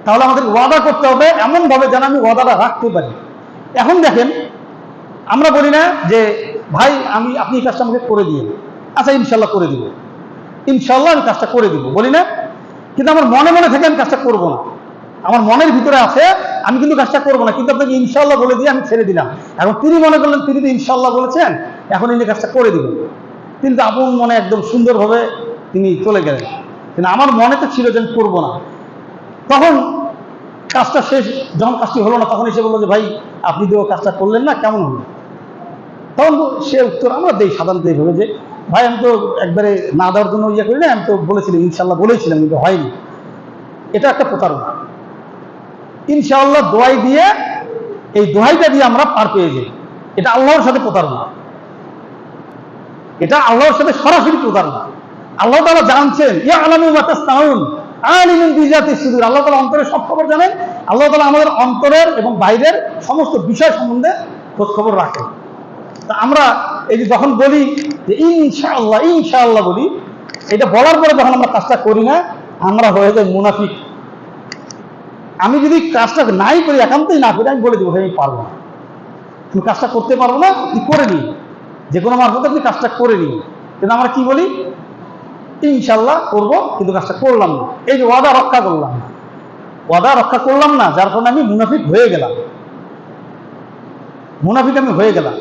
তাহলে আমাদের ওয়াদা করতে হবে এমনভাবে যেন আমি ওয়াদাটা রাখতে পারি। এখন দেখেন, আমরা বলি না যে ভাই আপনি এই কাজটা আমাকে করে দিয়ে, আচ্ছা ইনশাল্লাহ করে দিব, ইনশাল্লাহ আমি কাজটা করে দিব, বলি না? কিন্তু আমার মনে মনে থেকে আমি কাজটা করবো না। আমার মনের ভিতরে আছে আমি কিন্তু কাজটা করবো না, কিন্তু আপনাকে ইনশাল্লাহ বলে দিয়ে আমি ছেড়ে দিলাম। এখন তিনি মনে করলেন তিনি তো ইনশাল্লাহ বলেছেন, এখন ইনি কাজটা করে দিবেন, কিন্তু আপন মনে একদম সুন্দরভাবে তিনি চলে গেলেন। কিন্তু আমার মনে তো ছিল যে আমি করবো না। তখন কাজটা শেষ, যখন কাজটি হলো না, তখন এসে বললো যে ভাই আপনি তো কাজটা করলেন না, কেমন হলো? তখন সে উত্তর আমরা দেই সাধারণত এইভাবে যে ভাই আমি তো একবারে না দেওয়ার জন্য ইয়ে করি না, আমি তো বলেছিলাম ইনশাল্লাহ বলেছিলাম, কিন্তু হয়নি। এটা একটা প্রতারণা। ইনশাআল্লাহ দোয়াই দিয়ে, এই দোহাইটা দিয়ে আমরা পার পেয়ে যাই, এটা আল্লাহর সাথে প্রতারণা, এটা আল্লাহর সাথে সরাসরি প্রতারণা। আল্লাহ তাআলা জানছেন, ইয়ালামু মা তাসনাউন আলিমুন বিযাতিস সুদূর, আল্লাহ তাআলা অন্তরের সব খবর জানেন। আল্লাহ তাআলা আমাদের অন্তরের এবং বাইরের সমস্ত বিষয় সম্বন্ধে খোঁজ খবর রাখেন। তা আমরা এই যে যখন বলি যে ইনশাআল্লাহ ইনশাআল্লাহ বলি, এটা বলার পরে যখন আমরা কাজটা করি না, আমরা হয়ে যাই মুনাফিক। আমি যদি কাজটা নাই করি, একান্তই না করি, আমি বলে দেবো আমি পারবো না, তুমি কাজটা করতে পারবো না, তুমি করে নিই, যে কোনো মারফতে আপনি কাজটা করে নিই। কিন্তু আমরা কি বলি, ইনশাল্লাহ করবো, কিন্তু কাজটা করলাম না। এই যে ওয়াদা রক্ষা করলাম না, ওয়াদা রক্ষা করলাম না, যার কারণে আমি মুনাফিক হয়ে গেলাম, মুনাফিক আমি হয়ে গেলাম।